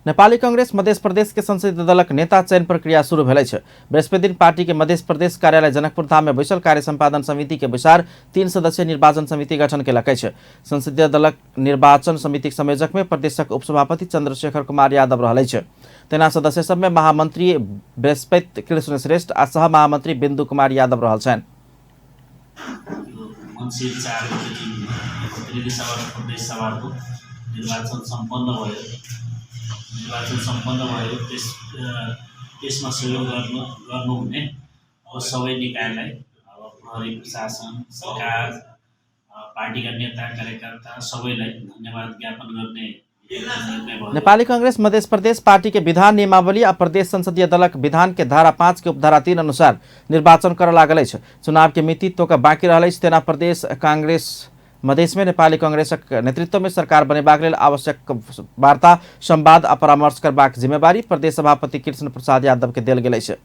नेपाली कांग्रेस मध्य प्रदेश के संसदीय दलक नेता चयन प्रक्रिया शुरू भेल छै। बृहस्पति दिन पार्टी के मध्य प्रदेश कार्यालय जनकपुर धाम में बैसल कार्य संपादन समिति के बैसार 3 सदस्यीय निर्वाचन समिति गठन केलक छै। संसदीय दलक निर्वाचन समिति संयोजक में प्रदेशक उपसभापति चंद्रशेखर कुमार यादव रहल छै। तेना सदस्य सब में महामंत्री बृहस्पति कृष्ण श्रेष्ठ आ सह महामंत्री बिंदु कुमार यादव रहल छन्। निर्वाचन सम्पन्न भयो। त्यसमा सहयोग गर्नुहुने अब सबै निकायलाई प्रहरी प्रशासन सरकार पार्टीका नेता कार्यकर्ता सबैलाई धन्यवाद ज्ञापन गर्ने निर्णय भयो। नेपाली कांग्रेस मध्य प्रदेश पार्टी के विधान नियमावली और प्रदेश संसदीय दलक विधान के धारा 5 के उपधारा 3 अनुसार निर्वाचन कर लागल छै। चुनाव के मिति तो का बाकी रहल छै। तेना प्रदेश कांग्रेस मधेश में नेपाली कांग्रेसक नेतृत्व में सरकार बनेबाक लेल आवश्यक वार्ता संवाद आ परामर्श करबाक जिम्मेवारी प्रदेश सभापति कृष्ण प्रसाद यादव के देल गेल छै।